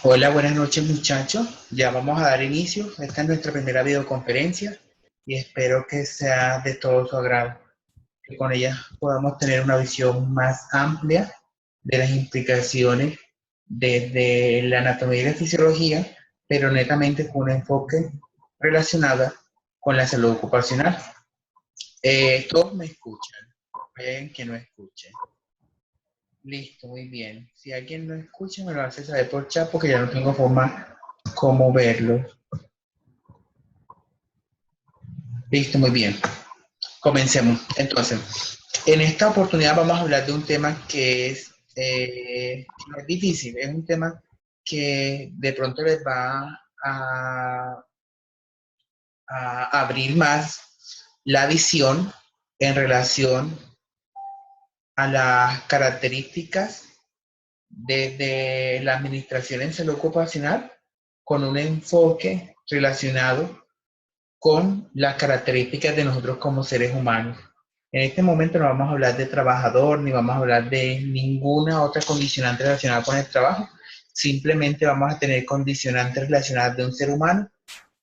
Hola, buenas noches muchachos. Ya vamos a dar inicio. Esta es nuestra primera videoconferencia y espero que sea de todo su agrado, que con ella podamos tener una visión más amplia de las implicaciones desde la anatomía y la fisiología, pero netamente con un enfoque relacionado con la salud ocupacional. Todos me escuchan. Hay alguien que no escuche. Listo, muy bien. Si alguien no escucha, me lo hace saber por chat porque ya no tengo forma como verlo. Listo, muy bien. Comencemos. Entonces, en esta oportunidad vamos a hablar de un tema que no es difícil, es un tema que de pronto les va a abrir más la visión en relación a las características de la administración en salud ocupacional con un enfoque relacionado con las características de nosotros como seres humanos. En este momento no vamos a hablar de trabajador, ni vamos a hablar de ninguna otra condicionante relacionada con el trabajo. Simplemente vamos a tener condicionantes relacionadas de un ser humano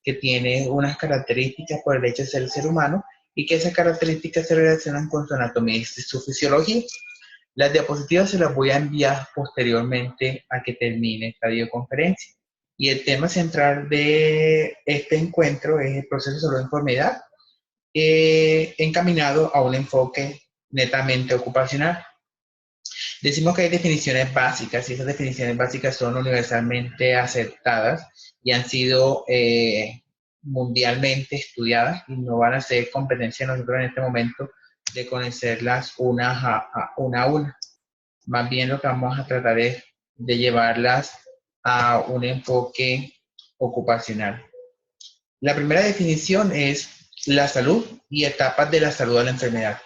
que tiene unas características por el hecho de ser el ser humano y que esas características se relacionan con su anatomía y su fisiología. Las diapositivas se las voy a enviar posteriormente a que termine esta videoconferencia. Y el tema central de este encuentro es el proceso de salud de enfermedad, encaminado a un enfoque netamente ocupacional. Decimos que hay definiciones básicas y esas definiciones básicas son universalmente aceptadas y han sido mundialmente estudiadas y no van a ser competencia de nosotros en este momento de conocerlas una a una. Más bien lo que vamos a tratar es de llevarlas a un enfoque ocupacional. La primera definición es la salud y etapas de la salud a la enfermedad.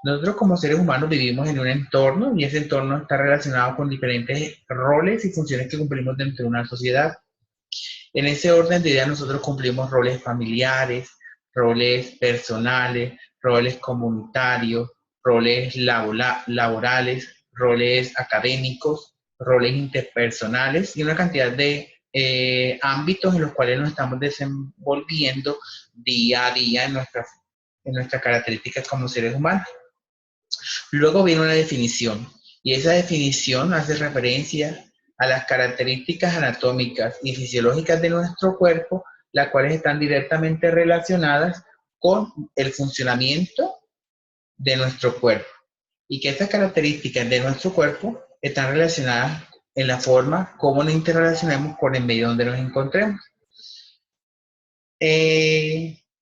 Nosotros como seres humanos vivimos en un entorno y ese entorno está relacionado con diferentes roles y funciones que cumplimos dentro de una sociedad. En ese orden de ideas nosotros cumplimos roles familiares, roles personales, roles comunitarios, roles laborales, roles académicos, roles interpersonales y una cantidad de ámbitos en los cuales nos estamos desenvolviendo día a día en nuestras características como seres humanos. Luego viene una definición y esa definición hace referencia a las características anatómicas y fisiológicas de nuestro cuerpo, las cuales están directamente relacionadas con el funcionamiento de nuestro cuerpo y que estas características de nuestro cuerpo están relacionadas en la forma como nos interrelacionamos con el medio donde nos encontremos.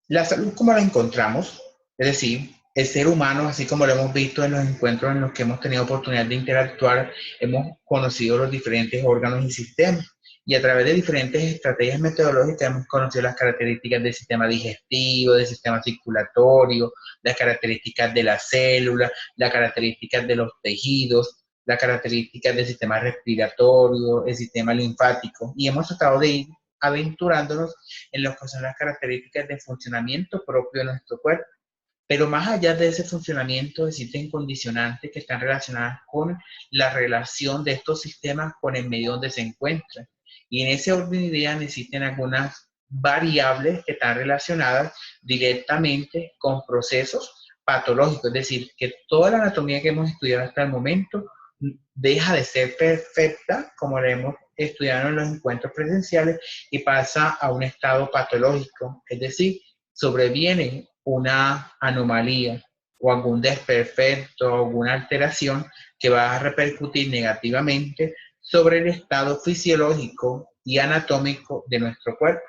La salud, ¿cómo la encontramos? Es decir, el ser humano, así como lo hemos visto en los encuentros en los que hemos tenido oportunidad de interactuar, hemos conocido los diferentes órganos y sistemas. Y a través de diferentes estrategias metodológicas hemos conocido las características del sistema digestivo, del sistema circulatorio, las características de las células, las características de los tejidos, las características del sistema respiratorio, el sistema linfático. Y hemos tratado de ir aventurándonos en lo que son las características de funcionamiento propio de nuestro cuerpo. Pero más allá de ese funcionamiento existen condicionantes que están relacionadas con la relación de estos sistemas con el medio donde se encuentran. Y en ese orden de ideas existen algunas variables que están relacionadas directamente con procesos patológicos, es decir, que toda la anatomía que hemos estudiado hasta el momento deja de ser perfecta, como la hemos estudiado en los encuentros presenciales, y pasa a un estado patológico, es decir, sobreviene una anomalía o algún desperfecto o alguna alteración que va a repercutir negativamente sobre el estado fisiológico y anatómico de nuestro cuerpo.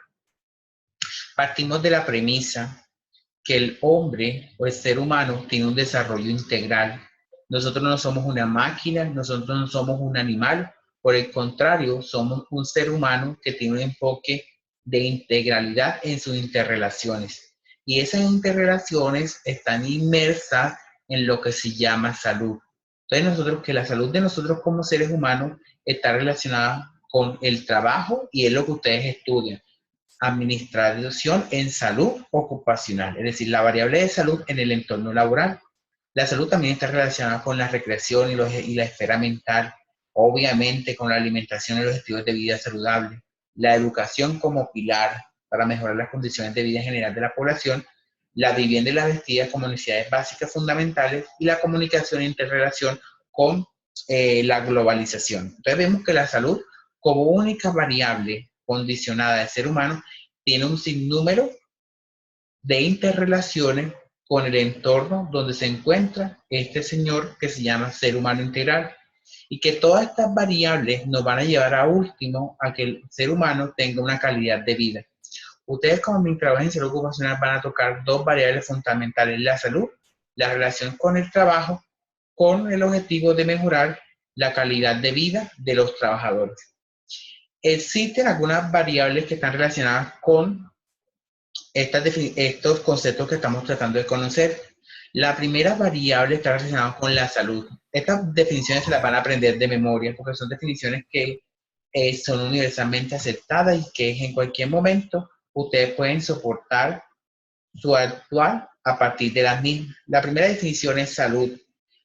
Partimos de la premisa que el hombre o el ser humano tiene un desarrollo integral. Nosotros no somos una máquina, nosotros no somos un animal, por el contrario, somos un ser humano que tiene un enfoque de integralidad en sus interrelaciones. Y esas interrelaciones están inmersas en lo que se llama salud. Entonces que la salud de nosotros como seres humanos está relacionada con el trabajo y es lo que ustedes estudian. Administración en salud ocupacional, es decir, la variable de salud en el entorno laboral. La salud también está relacionada con la recreación y la esfera mental, obviamente con la alimentación y los estilos de vida saludables, la educación como pilar para mejorar las condiciones de vida en general de la población, la vivienda y la vestida como necesidades básicas fundamentales y la comunicación e interrelación con la globalización. Entonces vemos que la salud como única variable condicionada del ser humano tiene un sinnúmero de interrelaciones con el entorno donde se encuentra este señor que se llama ser humano integral, y que todas estas variables nos van a llevar a último a que el ser humano tenga una calidad de vida. Ustedes como administradores en salud ocupacional van a tocar dos variables fundamentales: la salud, la relación con el trabajo, con el objetivo de mejorar la calidad de vida de los trabajadores. Existen algunas variables que están relacionadas con estos conceptos que estamos tratando de conocer. La primera variable está relacionada con la salud. Estas definiciones se las van a aprender de memoria porque son definiciones que son universalmente aceptadas y que en cualquier momento ustedes pueden soportar su actual a partir de las mismas. La primera definición es salud.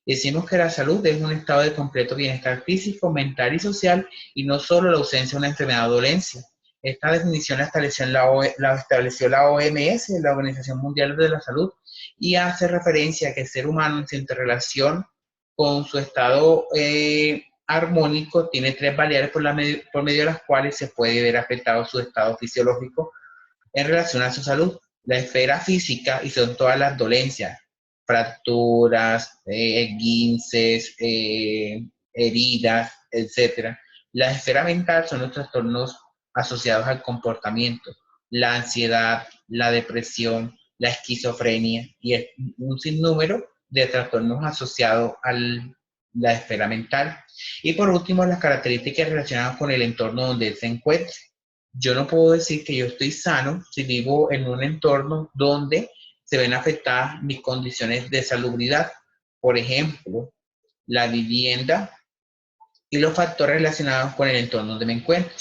Decimos que la salud es un estado de completo bienestar físico, mental y social, y no solo la ausencia de una enfermedad o dolencia. Esta definición la estableció la OMS, la Organización Mundial de la Salud, y hace referencia a que el ser humano en su interrelación con su estado armónico tiene tres variables por medio de las cuales se puede ver afectado su estado fisiológico en relación a su salud. La esfera física, y son todas las dolencias, fracturas, esguinces, heridas, etc. La esfera mental son los trastornos asociados al comportamiento, la ansiedad, la depresión, la esquizofrenia y un sinnúmero de trastornos asociados a la esfera mental. Y por último, las características relacionadas con el entorno donde se encuentra. Yo no puedo decir que yo estoy sano si vivo en un entorno donde se ven afectadas mis condiciones de salubridad. Por ejemplo, la vivienda y los factores relacionados con el entorno donde me encuentro.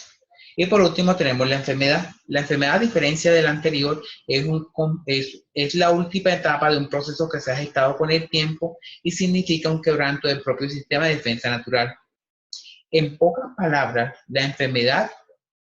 Y por último tenemos la enfermedad. La enfermedad, a diferencia de la anterior, es la última etapa de un proceso que se ha gestado con el tiempo y significa un quebranto del propio sistema de defensa natural. En pocas palabras, la enfermedad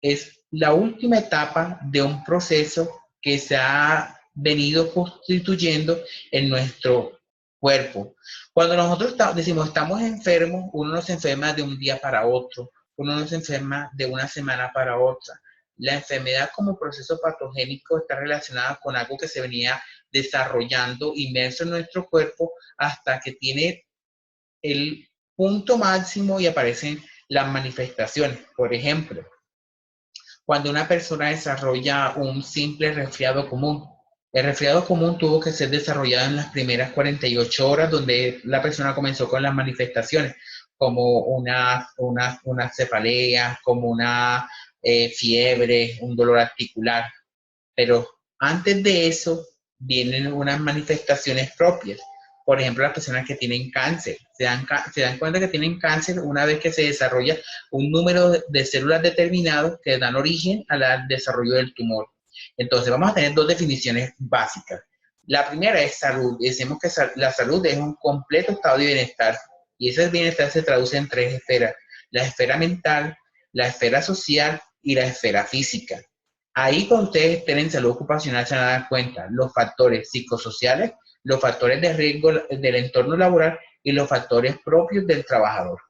es la última etapa de un proceso que se ha venido constituyendo en nuestro cuerpo. Cuando nosotros decimos estamos enfermos, uno no se enferma de un día para otro, uno no se enferma de una semana para otra. La enfermedad como proceso patogénico está relacionada con algo que se venía desarrollando inmerso en nuestro cuerpo hasta que tiene el punto máximo y aparecen las manifestaciones. Por ejemplo, cuando una persona desarrolla un simple resfriado común, el resfriado común tuvo que ser desarrollado en las primeras 48 horas, donde la persona comenzó con las manifestaciones, como una cefalea, como una fiebre, un dolor articular. Pero antes de eso vienen unas manifestaciones propias. Por ejemplo, las personas que tienen cáncer se dan cuenta que tienen cáncer una vez que se desarrolla un número de células determinados que dan origen al desarrollo del tumor. Entonces, vamos a tener dos definiciones básicas. La primera es salud. Decimos que la salud es un completo estado de bienestar, y ese bienestar se traduce en tres esferas: la esfera mental, la esfera social y la esfera física. Ahí, cuando ustedes estén en salud ocupacional, se van a dar cuenta los factores psicosociales, los factores de riesgo del entorno laboral y los factores propios del trabajador.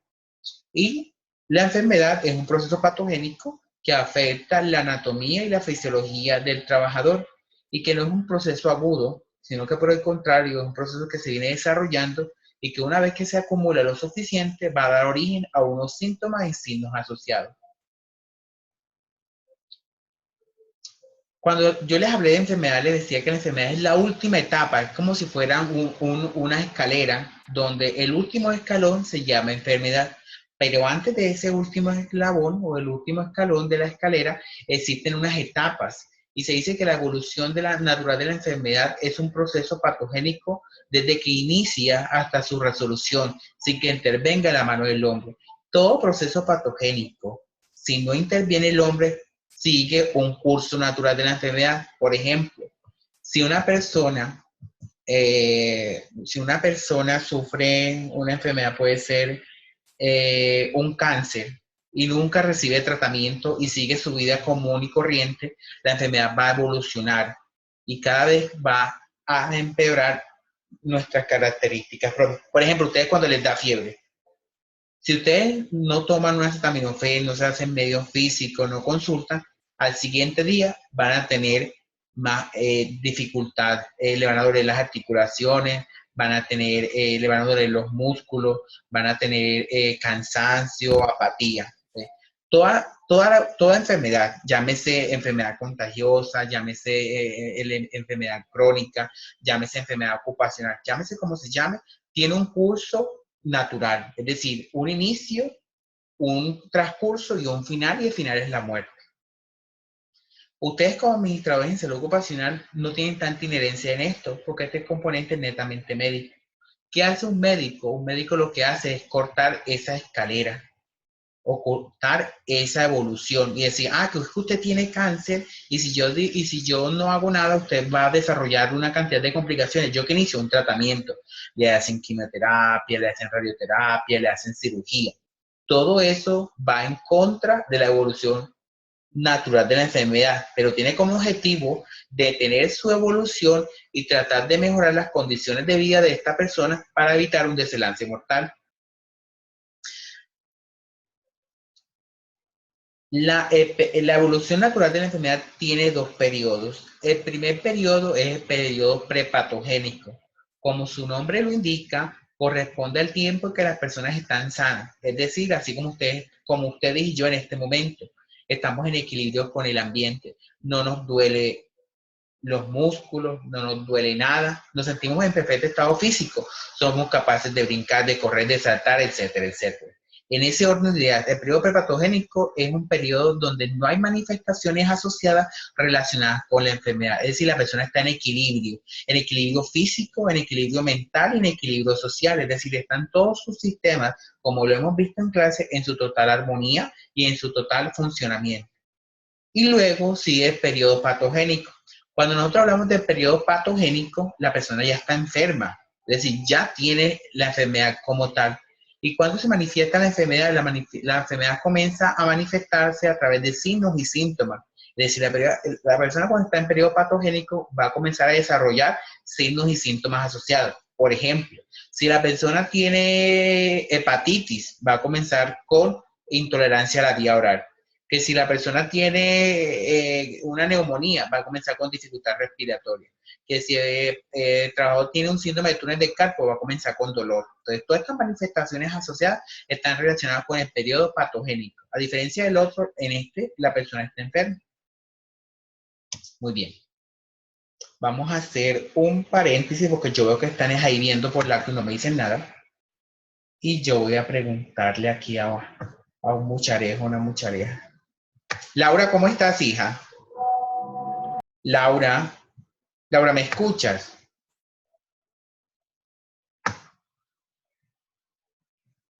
Y la enfermedad es un proceso patogénico que afecta la anatomía y la fisiología del trabajador, y que no es un proceso agudo, sino que por el contrario es un proceso que se viene desarrollando y que una vez que se acumula lo suficiente va a dar origen a unos síntomas y signos asociados. Cuando yo les hablé de enfermedad, les decía que la enfermedad es la última etapa, es como si fuera una escalera, donde el último escalón se llama enfermedad. Pero antes de ese último eslabón o el último escalón de la escalera, existen unas etapas. Y se dice que la evolución natural de la enfermedad es un proceso patogénico desde que inicia hasta su resolución, sin que intervenga la mano del hombre. Todo proceso patogénico, si no interviene el hombre, sigue un curso natural de la enfermedad. Por ejemplo, si una persona sufre una enfermedad, puede ser un cáncer y nunca recibe tratamiento y sigue su vida común y corriente, la enfermedad va a evolucionar y cada vez va a empeorar nuestras características. Por ejemplo, ustedes cuando les da fiebre, si ustedes no toman un acetaminofén, no se hacen medios físicos, no consultan, al siguiente día van a tener más dificultad, le van a doler las articulaciones, van a tener, le van a doler los músculos, van a tener cansancio, apatía. Toda enfermedad, llámese enfermedad contagiosa, llámese enfermedad crónica, llámese enfermedad ocupacional, llámese como se llame, tiene un curso natural, es decir, un inicio, un transcurso y un final, y el final es la muerte. Ustedes como administradores en salud ocupacional no tienen tanta inherencia en esto, porque este componente es netamente médico. ¿Qué hace un médico? Un médico lo que hace es cortar esa escalera, ocultar esa evolución y decir, que usted tiene cáncer y si yo no hago nada, usted va a desarrollar una cantidad de complicaciones. Yo que inicio un tratamiento, le hacen quimioterapia, le hacen radioterapia, le hacen cirugía. Todo eso va en contra de la evolución natural de la enfermedad, pero tiene como objetivo detener su evolución y tratar de mejorar las condiciones de vida de esta persona para evitar un desenlace mortal. La evolución natural de la enfermedad tiene dos periodos. El primer periodo es el periodo prepatogénico. Como su nombre lo indica, corresponde al tiempo en que las personas están sanas. Es decir, así como ustedes y yo en este momento, estamos en equilibrio con el ambiente. No nos duele los músculos, no nos duele nada, nos sentimos en perfecto estado físico, somos capaces de brincar, de correr, de saltar, etcétera, etcétera. En ese orden de ideas, el periodo prepatogénico es un periodo donde no hay manifestaciones asociadas relacionadas con la enfermedad, es decir, la persona está en equilibrio físico, en equilibrio mental y en equilibrio social, es decir, están todos sus sistemas, como lo hemos visto en clase, en su total armonía y en su total funcionamiento. Y luego sigue el periodo patogénico. Cuando nosotros hablamos del periodo patogénico, la persona ya está enferma, es decir, ya tiene la enfermedad como tal. Y cuando se manifiesta la enfermedad, la enfermedad comienza a manifestarse a través de signos y síntomas. Es decir, la persona cuando está en periodo patogénico va a comenzar a desarrollar signos y síntomas asociados. Por ejemplo, si la persona tiene hepatitis, va a comenzar con intolerancia a la vía oral. Que si la persona tiene una neumonía, va a comenzar con dificultad respiratoria. Que si el trabajador tiene un síndrome de túnel de carpo, va a comenzar con dolor. Entonces, todas estas manifestaciones asociadas están relacionadas con el periodo patogénico. A diferencia del otro, en la persona está enferma. Muy bien. Vamos a hacer un paréntesis porque yo veo que están ahí viendo por la que no me dicen nada. Y yo voy a preguntarle aquí a un mucharejo, una muchareja. Laura, ¿cómo estás, hija? Laura, ¿me escuchas?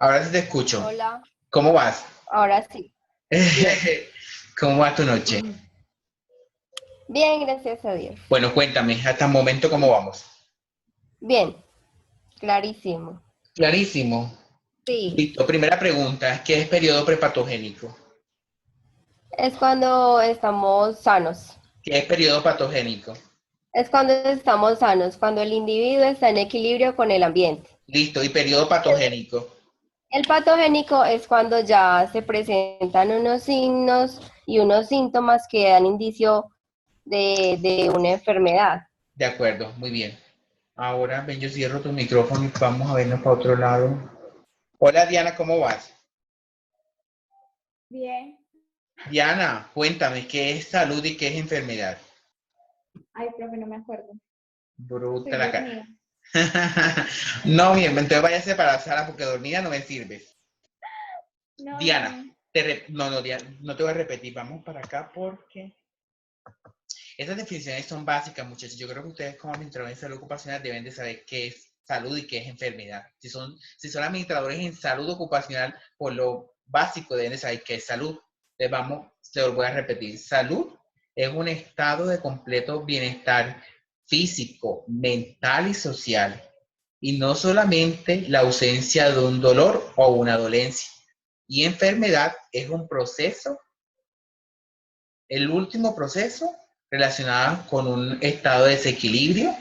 Ahora sí te escucho. Hola, ¿Cómo vas? ahora sí. Bien. ¿Cómo va tu noche? Bien, gracias a Dios. Bueno, cuéntame, hasta el momento, ¿cómo vamos? Bien, clarísimo. Clarísimo. Sí, Listo. Primera pregunta, ¿qué es periodo prepatogénico? es cuando estamos sanos. ¿Qué es periodo patogénico? Es cuando estamos sanos, cuando el individuo está en equilibrio con el ambiente. Listo. ¿Y periodo patogénico? El patogénico es cuando ya se presentan unos signos y unos síntomas que dan indicio de una enfermedad. De acuerdo, muy bien. Ahora, ven, yo cierro tu micrófono y vamos a vernos para otro lado. Hola, Diana, ¿cómo vas? Bien. Diana, cuéntame, ¿qué es salud y qué es enfermedad? Ay, profe, no me acuerdo. Bruta Estoy la cara. dormida. No, bien, entonces váyase para la sala porque dormida no me sirve. No, Diana, no. Diana, no te voy a repetir, vamos para acá porque esas definiciones son básicas, muchachos. Yo creo que ustedes como administradores en salud ocupacional deben de saber qué es salud y qué es enfermedad. Si son administradores en salud ocupacional, por lo básico deben de saber qué es salud. Entonces se lo voy a repetir. Salud es un estado de completo bienestar físico, mental y social. y no solamente la ausencia de un dolor o una dolencia. Y enfermedad es un proceso, el último proceso relacionado con un estado de desequilibrio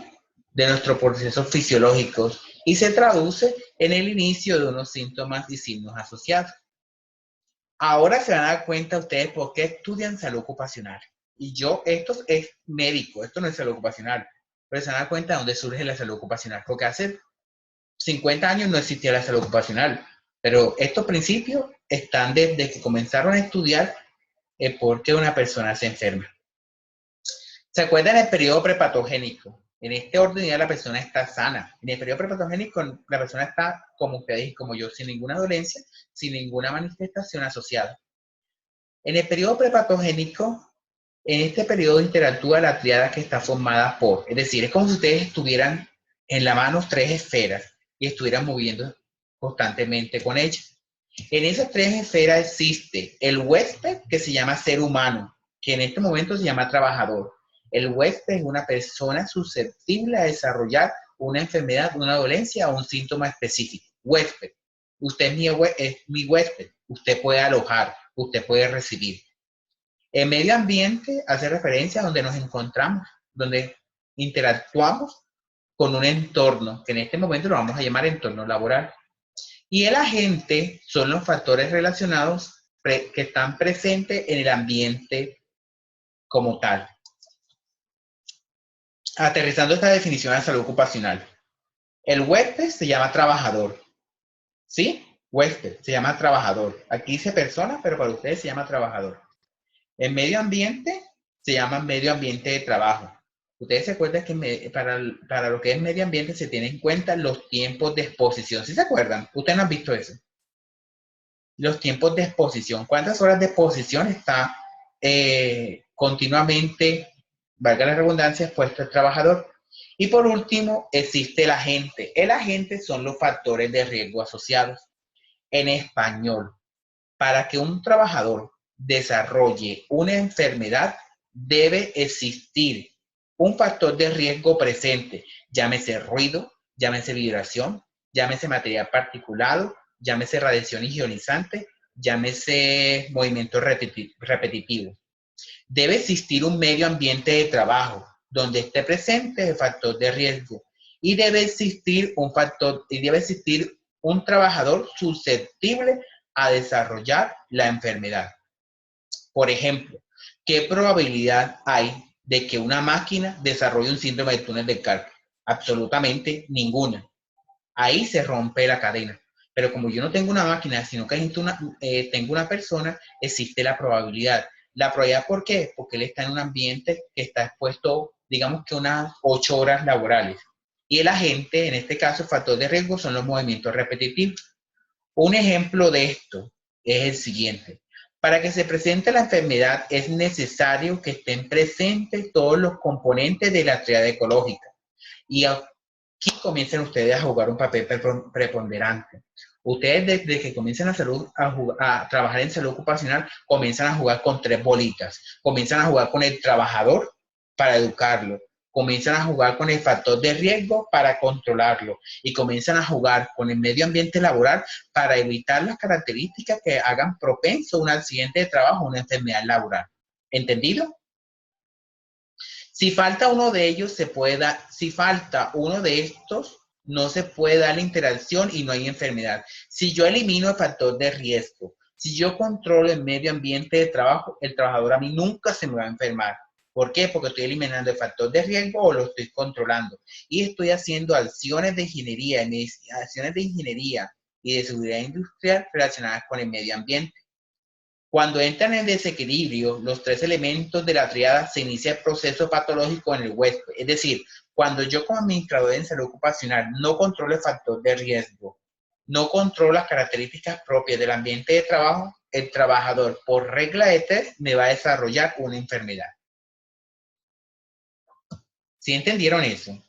de nuestros procesos fisiológicos y se traduce en el inicio de unos síntomas y signos asociados. Ahora se van a dar cuenta ustedes por qué estudian salud ocupacional. Y esto es médico, esto no es salud ocupacional, pero se van a dar cuenta de dónde surge la salud ocupacional, porque hace 50 años no existía la salud ocupacional, pero estos principios están desde que comenzaron a estudiar por qué una persona se enferma. ¿Se acuerdan del periodo prepatogénico? En este orden ya la persona está sana. En el periodo prepatogénico la persona está como ustedes y como yo, sin ninguna dolencia, sin ninguna manifestación asociada. En el periodo prepatogénico, en este periodo interactúa la triada que está formada por, es decir, es como si ustedes estuvieran en la mano 3 esferas y estuvieran moviendo constantemente con ellas. En esas 3 esferas existe el huésped, que se llama ser humano, que en este momento se llama trabajador. El huésped es una persona susceptible a desarrollar una enfermedad, una dolencia o un síntoma específico. Huésped. Usted es mi huésped. Usted puede alojar, usted puede recibir. El medio ambiente hace referencia a donde nos encontramos, donde interactuamos con un entorno, que en este momento lo vamos a llamar entorno laboral. Y el agente son los factores relacionados que están presentes en el ambiente como tal. Aterrizando esta definición de salud ocupacional. El huésped se llama trabajador. ¿Sí? Huésped se llama trabajador. Aquí dice persona, pero para ustedes se llama trabajador. El medio ambiente se llama medio ambiente de trabajo. Ustedes se acuerdan que para lo que es medio ambiente se tienen en cuenta los tiempos de exposición. ¿Sí se acuerdan? Ustedes no han visto eso. Los tiempos de exposición. ¿Cuántas horas de exposición está continuamente, valga la redundancia, expuesto el trabajador? Y por último, existe el agente. El agente son los factores de riesgo asociados. En español, para que un trabajador desarrolle una enfermedad, debe existir un factor de riesgo presente, llámese ruido, llámese vibración, llámese material particulado, llámese radiación ionizante, llámese movimiento repetitivo. Debe existir un medio ambiente de trabajo donde esté presente el factor de riesgo y debe existir un trabajador susceptible a desarrollar la enfermedad. Por ejemplo, ¿qué probabilidad hay de que una máquina desarrolle un síndrome de túnel del carpo? Absolutamente ninguna. Ahí se rompe la cadena. Pero como yo no tengo una máquina, sino que tengo una persona, existe la probabilidad. ¿La probabilidad por qué? Porque él está en un ambiente que está expuesto, digamos que unas 8 horas laborales. Y el agente, en este caso, el factor de riesgo son los movimientos repetitivos. Un ejemplo de esto es el siguiente. Para que se presente la enfermedad es necesario que estén presentes todos los componentes de la triada ecológica. Y aquí comienzan ustedes a jugar un papel preponderante. Ustedes desde que comienzan a trabajar en salud ocupacional, comienzan a jugar con 3 bolitas. Comienzan a jugar con el trabajador para educarlo. Comienzan a jugar con el factor de riesgo para controlarlo. Y comienzan a jugar con el medio ambiente laboral para evitar las características que hagan propenso un accidente de trabajo o una enfermedad laboral. ¿Entendido? Si falta uno de ellos, si falta uno de estos, no se puede dar la interacción y no hay enfermedad. Si yo elimino el factor de riesgo, si yo controlo el medio ambiente de trabajo, el trabajador a mí nunca se me va a enfermar. ¿Por qué? Porque estoy eliminando el factor de riesgo o lo estoy controlando. Y estoy haciendo acciones de ingeniería y de seguridad industrial relacionadas con el medio ambiente. Cuando entran en desequilibrio los 3 elementos de la triada, se inicia el proceso patológico en el huésped. Es decir, cuando yo como administrador en salud ocupacional no controlo el factor de riesgo, no controlo las características propias del ambiente de trabajo, el trabajador por regla de 3 me va a desarrollar una enfermedad. ¿Sí entendieron eso?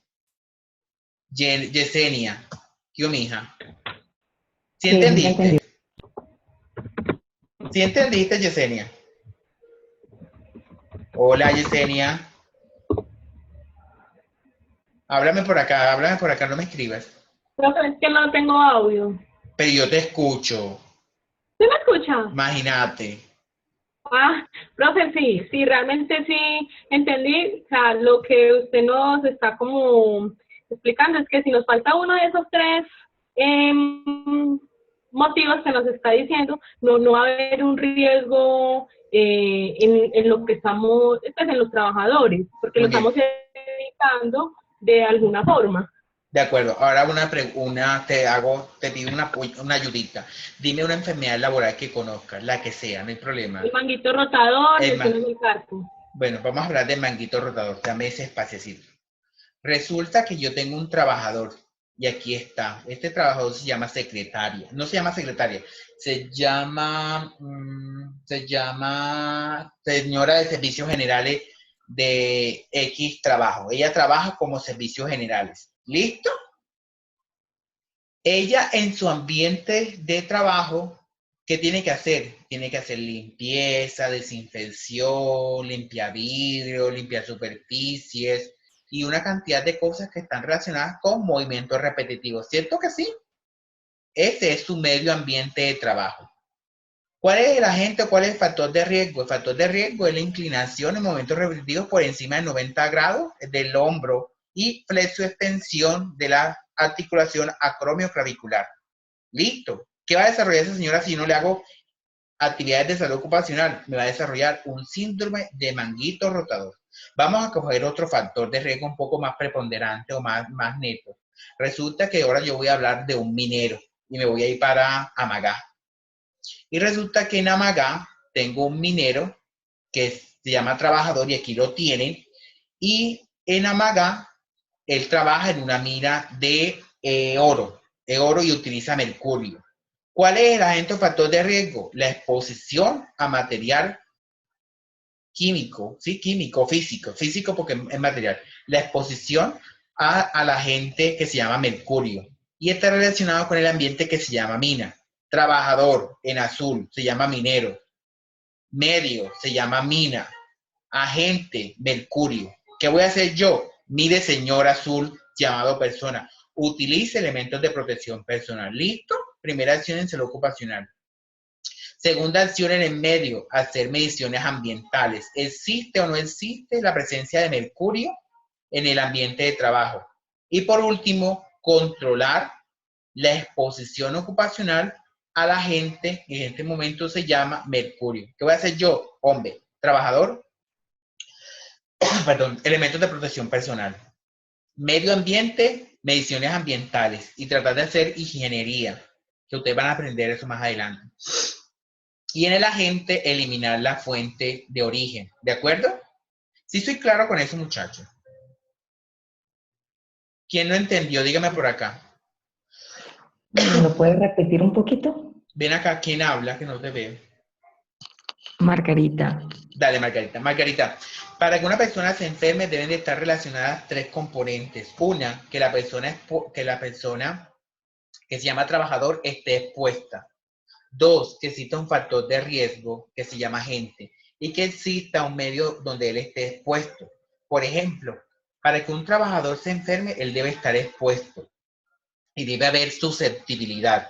Yesenia, ¿qué mi hija? ¿Sí entendiste? ¿Sí entendiste, Yesenia? Hola, Yesenia. Háblame por acá, no me escribas. Profe, es que no tengo audio. Pero yo te escucho. ¿Sí me escucha? Imagínate. Ah, profe, sí, sí, realmente sí entendí. O sea, lo que usted nos está como explicando es que si nos falta uno de esos tres motivos que nos está diciendo, no va a haber un riesgo en lo que estamos, pues, en los trabajadores, porque lo Muy bien. estamos evitando de alguna forma. De acuerdo. Ahora te pido una ayudita. Dime una enfermedad laboral que conozcas, la que sea, no hay problema. El manguito rotador, El ma- lesiones del carpo. bueno, vamos a hablar del manguito rotador. Dame ese espaciocito. Resulta que yo tengo un trabajador y aquí está. Este trabajador se llama secretaria. No se llama secretaria, se llama señora de servicios generales de X trabajo. Ella trabaja como servicios generales. ¿Listo? Ella en su ambiente de trabajo, ¿qué tiene que hacer? Tiene que hacer limpieza, desinfección, limpiar vidrio, limpiar superficies y una cantidad de cosas que están relacionadas con movimientos repetitivos. ¿Cierto que sí? Ese es su medio ambiente de trabajo. ¿Cuál es el agente o cuál es el factor de riesgo? El factor de riesgo es la inclinación en momentos repetitivos por encima de 90 grados del hombro y flexoextensión de la articulación acromioclavicular. Listo. ¿Qué va a desarrollar esa señora si no le hago actividades de salud ocupacional? Me va a desarrollar un síndrome de manguito rotador. Vamos a coger otro factor de riesgo un poco más preponderante o más neto. Resulta que ahora yo voy a hablar de un minero y me voy a ir para Amagá. Y resulta que en Amagá tengo un minero que se llama trabajador y aquí lo tienen. Y en Amagá él trabaja en una mina de oro y utiliza mercurio. ¿Cuál es el agente o factor de riesgo? La exposición a material químico, sí, químico, físico porque es material. La exposición al agente que se llama mercurio y está relacionado con el ambiente que se llama mina. Trabajador en azul se llama minero. Medio se llama mina. Agente mercurio. ¿Qué voy a hacer yo? Mire, señor azul llamado persona. Utilice elementos de protección personal. ¿Listo? Primera acción en salud ocupacional. Segunda acción en el medio, hacer mediciones ambientales. ¿Existe o no existe la presencia de mercurio en el ambiente de trabajo? Y por último, controlar la exposición ocupacional a la gente, que en este momento se llama mercurio. ¿Qué voy a hacer yo? Hombre, trabajador, perdón, elementos de protección personal. Medio ambiente, mediciones ambientales y tratar de hacer ingeniería, que ustedes van a aprender eso más adelante. Y en el agente, eliminar la fuente de origen. ¿De acuerdo? Sí estoy claro con eso, muchachos. ¿Quién no entendió? Dígame por acá. ¿Me lo puedes repetir un poquito? Ven acá, ¿quién habla? Que no te veo. Margarita. Dale, Margarita. Margarita, para que una persona se enferme deben de estar relacionadas tres componentes. Una, que la persona que se llama trabajador esté expuesta. Dos, que exista un factor de riesgo que se llama agente y que exista un medio donde él esté expuesto. Por ejemplo, para que un trabajador se enferme, él debe estar expuesto y debe haber susceptibilidad.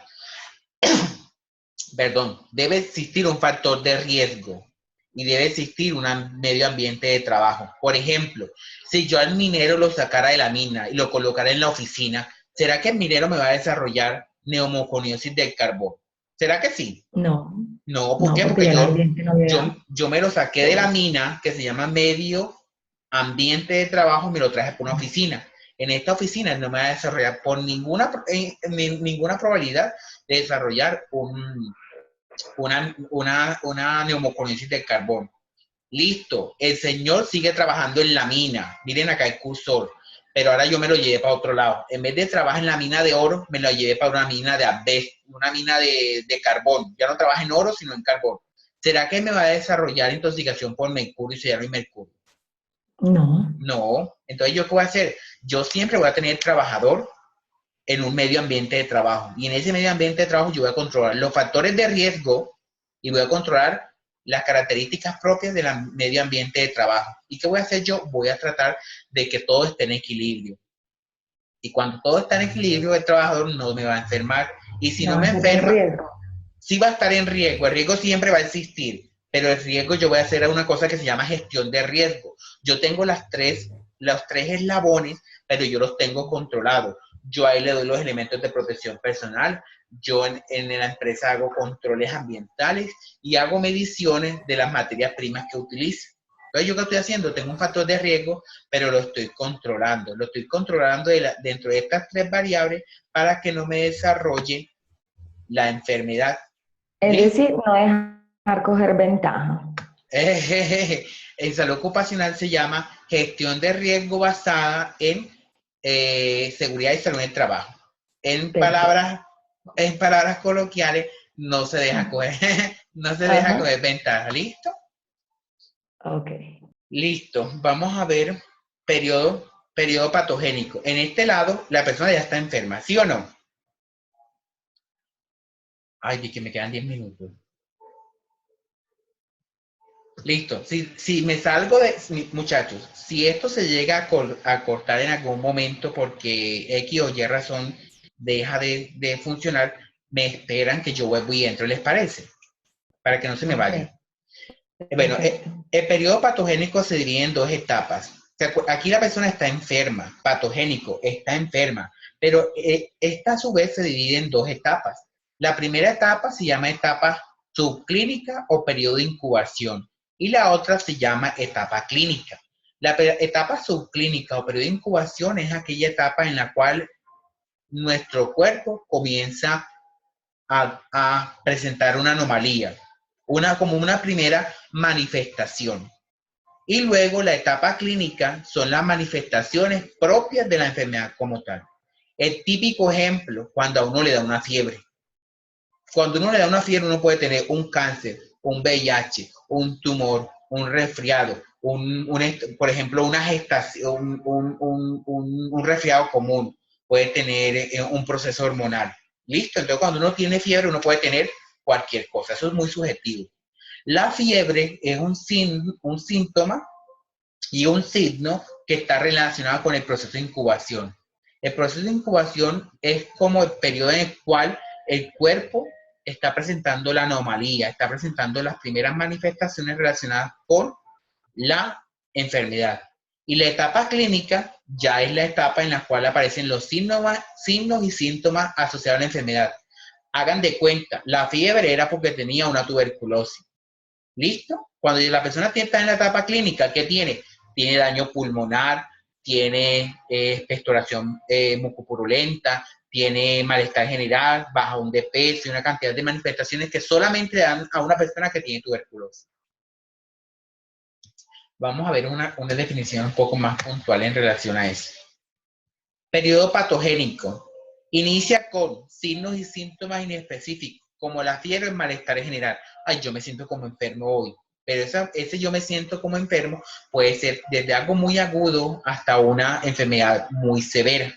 Perdón, debe existir un factor de riesgo y debe existir un medio ambiente de trabajo. Por ejemplo, si yo al minero lo sacara de la mina y lo colocara en la oficina, ¿será que el minero me va a desarrollar neumoconiosis del carbón? ¿Será que sí? No, No, ¿por no, qué? porque Porque ya el ambiente no había... yo me lo saqué de la mina, que se llama medio ambiente de trabajo, y me lo traje por una oficina. En esta oficina no me va a desarrollar por ninguna probabilidad de desarrollar una neumoconiosis del carbón. Listo, el señor sigue trabajando en la mina. Miren acá el cursor. Pero ahora yo me lo llevé para otro lado. En vez de trabajar en la mina de oro, me lo llevé para una mina de asbesto, una mina de carbón. Ya no trabaja en oro, sino en carbón. ¿Será que me va a desarrollar intoxicación por mercurio si ya no hay mercurio? No, No. Entonces, ¿yo qué voy a hacer? Yo siempre voy a tener trabajador en un medio ambiente de trabajo. Y en ese medio ambiente de trabajo yo voy a controlar los factores de riesgo y voy a controlar las características propias del medio ambiente de trabajo. ¿Y qué voy a hacer yo? Voy a tratar de que todo esté en equilibrio. Y cuando todo está en equilibrio, el trabajador no me va a enfermar. Y si no No me va a estar en enferma, riesgo. sí va a estar en riesgo. El riesgo siempre va a existir, pero el riesgo yo voy a hacer una cosa que se llama gestión de riesgo. Yo tengo los tres eslabones, pero yo los tengo controlados. Yo ahí le doy los elementos de protección personal. Yo en la empresa hago controles ambientales y hago mediciones de las materias primas que utilizo. Entonces, ¿yo qué estoy haciendo? Tengo un factor de riesgo, pero lo estoy controlando. Lo estoy controlando dentro de estas tres variables para que no me desarrolle la enfermedad. Es ¿Listo? decir, no dejar coger ventaja. En salud ocupacional se llama gestión de riesgo basada en seguridad y salud en el trabajo. En Perfecto. palabras coloquiales, no se deja coger, no se deja Ajá. coger ventaja. ¿Listo? Ok. Listo. Vamos a ver periodo patogénico. En este lado, la persona ya está enferma, ¿sí o no? Ay, di que me quedan 10 minutos. Listo. Si me salgo de, muchachos, si esto se llega a cortar en algún momento porque X o Y razón deja de funcionar, me esperan que yo vuelva y entro, ¿les parece? Para que no se me vaya. Ok. Bueno, Perfecto. el periodo patogénico se divide en dos etapas. Aquí la persona está enferma, patogénico, está enferma, pero esta a su vez se divide en dos etapas. La primera etapa se llama etapa subclínica o periodo de incubación y la otra se llama etapa clínica. La etapa subclínica o periodo de incubación es aquella etapa en la cual nuestro cuerpo comienza a presentar una anomalía, como una primera manifestación. Y luego la etapa clínica son las manifestaciones propias de la enfermedad como tal. El típico ejemplo, cuando a uno le da una fiebre. Cuando uno le da una fiebre, uno puede tener un cáncer, un VIH, un tumor, un resfriado, por ejemplo, una gestación, un resfriado común. Puede tener un proceso hormonal. ¿Listo? Entonces, cuando uno tiene fiebre, uno puede tener cualquier cosa. Eso es muy subjetivo. La fiebre es un síntoma y un signo que está relacionado con el proceso de incubación. El proceso de incubación es como el periodo en el cual el cuerpo está presentando la anomalía, está presentando las primeras manifestaciones relacionadas con la enfermedad. Y la etapa clínica ya es la etapa en la cual aparecen los signos y síntomas asociados a la enfermedad. Hagan de cuenta, la fiebre era porque tenía una tuberculosis. ¿Listo? Cuando la persona está en la etapa clínica, ¿qué tiene? Tiene daño pulmonar, tiene expectoración mucopurulenta, tiene malestar general, bajón de peso y una cantidad de manifestaciones que solamente dan a una persona que tiene tuberculosis. Vamos a ver una definición un poco más puntual en relación a eso. Periodo patogénico. Inicia con signos y síntomas inespecíficos, como la fiebre o el malestar general. Ay, yo me siento como enfermo hoy. Pero ese yo me siento como enfermo puede ser desde algo muy agudo hasta una enfermedad muy severa.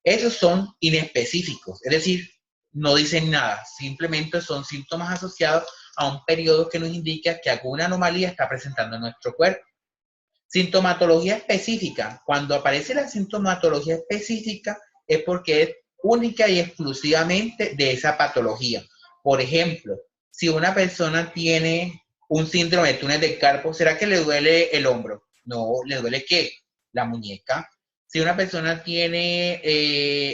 Esos son inespecíficos, es decir, no dicen nada, simplemente son síntomas asociados a un periodo que nos indica que alguna anomalía está presentando en nuestro cuerpo. Sintomatología específica. Cuando aparece la sintomatología específica es porque es única y exclusivamente de esa patología. Por ejemplo, si una persona tiene un síndrome de túnel del carpo, ¿será que le duele el hombro? No, ¿le duele qué? La muñeca. Si una persona tiene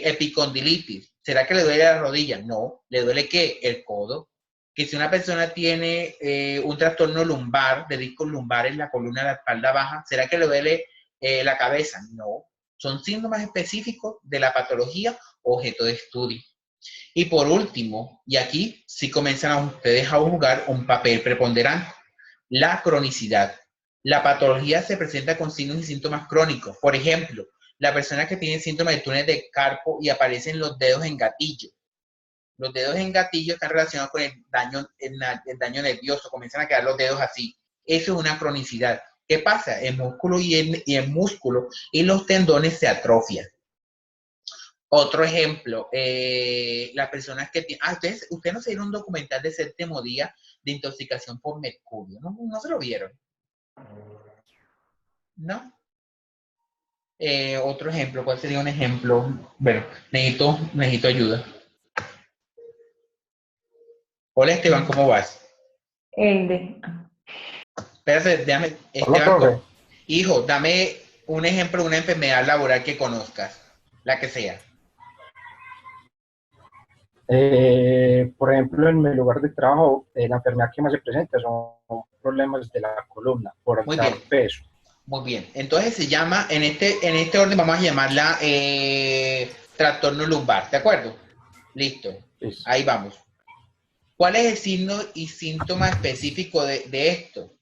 epicondilitis, ¿será que le duele la rodilla? No, ¿le duele qué? El codo. Que si una persona tiene un trastorno lumbar, de discos lumbares en la columna de la espalda baja, ¿será que le duele la cabeza? No, son síntomas específicos de la patología objeto de estudio. Y por último, y aquí sí comienzan a ustedes a jugar un papel preponderante, la cronicidad. La patología se presenta con signos y síntomas crónicos. Por ejemplo, la persona que tiene síntomas de túnel de carpo y aparecen los dedos en gatillo. Los dedos en gatillo están relacionados con el daño nervioso, comienzan a quedar los dedos así. Eso es una cronicidad. ¿Qué pasa? El músculo el músculo y los tendones se atrofian. Otro ejemplo, las personas que tienen... ustedes no se vieron un documental de 7º día de intoxicación por mercurio, ¿no? ¿No se lo vieron? ¿No? Otro ejemplo, ¿cuál sería un ejemplo? Bueno, necesito ayuda. Hola Esteban, ¿cómo vas? El de, Espérate, déjame, Hola, Esteban, profe. hijo, dame un ejemplo de una enfermedad laboral que conozcas, la que sea. Por ejemplo, en mi lugar de trabajo, la enfermedad que más se presenta son problemas de la columna por Muy bien, alzar peso. muy bien. Entonces se llama, en este orden vamos a llamarla trastorno lumbar, ¿de acuerdo? Listo, Listo. ahí vamos. ¿Cuál es el signo y síntoma específico de esto?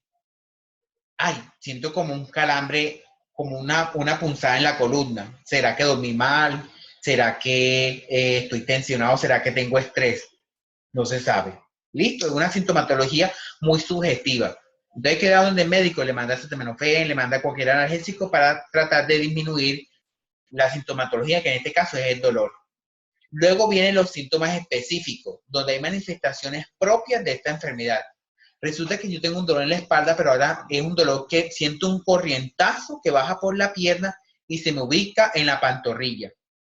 Ay, siento como un calambre, como una punzada en la columna. ¿Será que dormí mal? ¿Será que estoy tensionado? ¿Será que tengo estrés? No se sabe. Listo, es una sintomatología muy subjetiva. Entonces queda donde el médico le manda acetaminofén, le manda cualquier analgésico para tratar de disminuir la sintomatología, que en este caso es el dolor. Luego vienen los síntomas específicos, donde hay manifestaciones propias de esta enfermedad. Resulta que yo tengo un dolor en la espalda, pero ahora es un dolor que siento un corrientazo que baja por la pierna y se me ubica en la pantorrilla.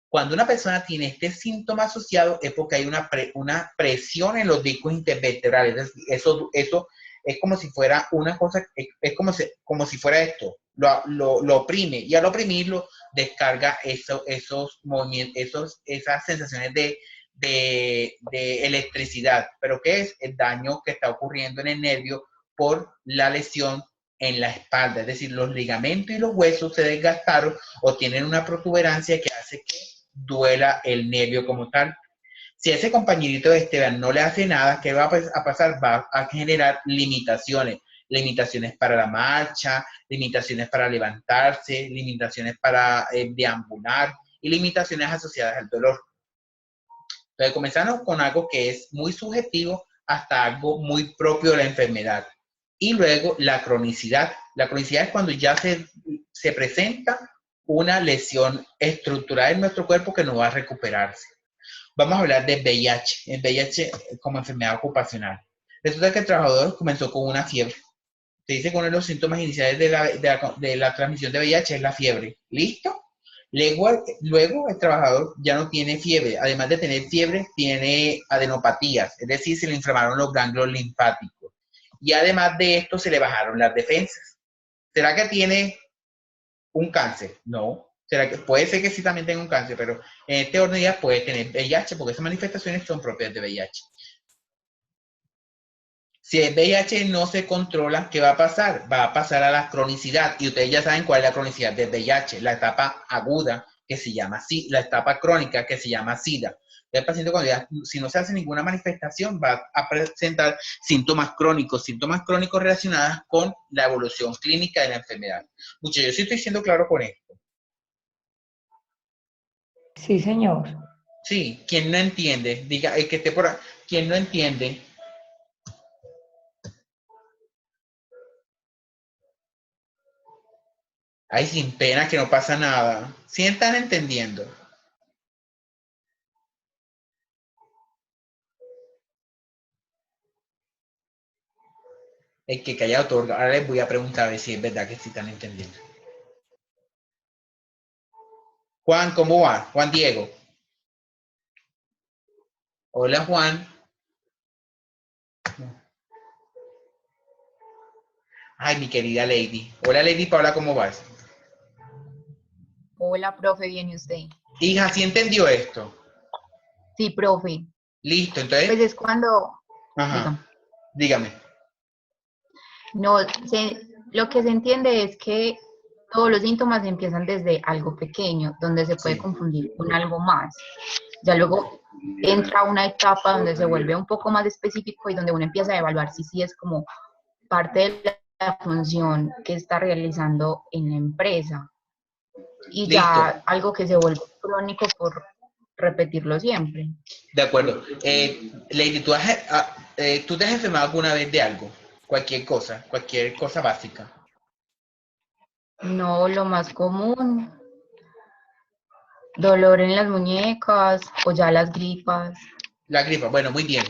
Cuando una persona tiene este síntoma asociado es porque hay una presión en los discos intervertebrales. Eso es como si fuera una cosa, es como si fuera esto. Lo oprime y al oprimirlo descarga esos movimientos, esas sensaciones de electricidad. ¿Pero qué es? El daño que está ocurriendo en el nervio por la lesión en la espalda. Es decir, los ligamentos y los huesos se desgastaron o tienen una protuberancia que hace que duela el nervio como tal. Si a ese compañerito de Esteban no le hace nada, ¿qué va a pasar? Va a generar limitaciones. Limitaciones para la marcha, limitaciones para levantarse, limitaciones para deambular y limitaciones asociadas al dolor. Entonces comenzamos con algo que es muy subjetivo hasta algo muy propio de la enfermedad. Y luego la cronicidad. La cronicidad es cuando ya se presenta una lesión estructural en nuestro cuerpo que no va a recuperarse. Vamos a hablar de VIH, el VIH como enfermedad ocupacional. Resulta que el trabajador comenzó con una fiebre. Se dice que uno de los síntomas iniciales de la transmisión de VIH es la fiebre. ¿Listo? Luego el trabajador ya no tiene fiebre. Además de tener fiebre, tiene adenopatías, es decir, se le inflamaron los ganglios linfáticos. Y además de esto, se le bajaron las defensas. ¿Será que tiene un cáncer? No. ¿Será que puede ser que sí también tenga un cáncer? Pero en este orden ya puede tener VIH porque esas manifestaciones son propias de VIH. Si el VIH no se controla, ¿qué va a pasar? Va a pasar a la cronicidad. Y ustedes ya saben cuál es la cronicidad del VIH. La etapa aguda, que se llama SIDA, la etapa crónica, que se llama SIDA. El paciente, cuando ya, si no se hace ninguna manifestación, va a presentar síntomas crónicos relacionados con la evolución clínica de la enfermedad. Muchachos, yo sí estoy siendo claro con esto. sí, señor. Sí, quien no entiende, diga, el que esté por ahí, quien no entiende. Ay, sin pena, que no pasa nada. ¿Sí están entendiendo? El que haya otorga. Ahora les voy a preguntar a ver si es verdad que sí están entendiendo. Juan, ¿cómo va? Juan Diego. Hola, Juan. Ay, mi querida Lady. Hola, Lady Paula, ¿cómo vas? Hola, profe, ¿bien y usted? Hija, ¿sí entendió esto? Sí, profe. Listo, Pues entonces. es cuando, Ajá. Dígame. no, lo que se entiende es que todos los síntomas empiezan desde algo pequeño, donde se puede Sí. confundir con algo más. Ya luego entra una etapa donde se vuelve un poco más específico y donde uno empieza a evaluar si sí es como parte de la función que está realizando en la empresa. Y Listo. ya algo que se vuelve crónico por repetirlo siempre. De acuerdo. Lady, ¿tú te has enfermado alguna vez de algo? Cualquier cosa básica. No, lo más común, dolor en las muñecas o ya las gripas. La gripa, bueno, muy bien.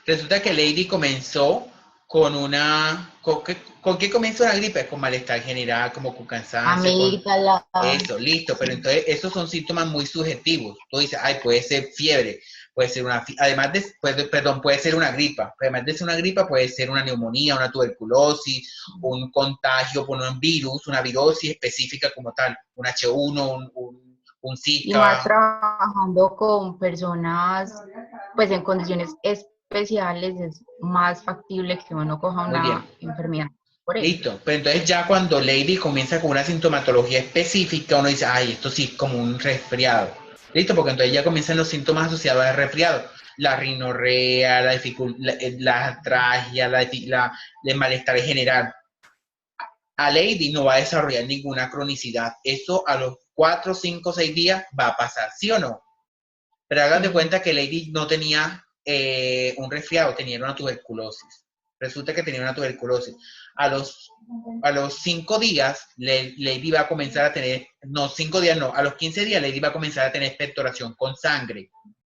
Resulta que Lady comenzó ¿Con qué comienza una gripe? Con malestar general, como con cansancio, Amígdala. eso, listo, pero entonces esos son síntomas muy subjetivos. Tú dices, ay, puede ser fiebre, puede ser además de, puede ser una gripa, además de ser una gripa puede ser una neumonía, una tuberculosis, un contagio por un virus, una virosis específica como tal, un H1, un Y más Zika. trabajando con personas, pues en condiciones especiales, es más factible que uno coja Muy bien. una enfermedad por eso. Listo, pero entonces ya cuando Lady comienza con una sintomatología específica, uno dice, ay, esto sí es como un resfriado. Listo, porque entonces ya comienzan los síntomas asociados al resfriado. La rinorrea, la atralgia, el malestar general. A Lady no va a desarrollar ninguna cronicidad. Eso a los 4, 5, 6 días va a pasar, ¿sí o no? Pero hagan de cuenta que Lady no tenía un resfriado, tenía una tuberculosis. Resulta que tenía una tuberculosis. A los 5 días, Lady va a comenzar a tener, no, 5 días no, a los 15 días Lady va a comenzar a tener expectoración con sangre.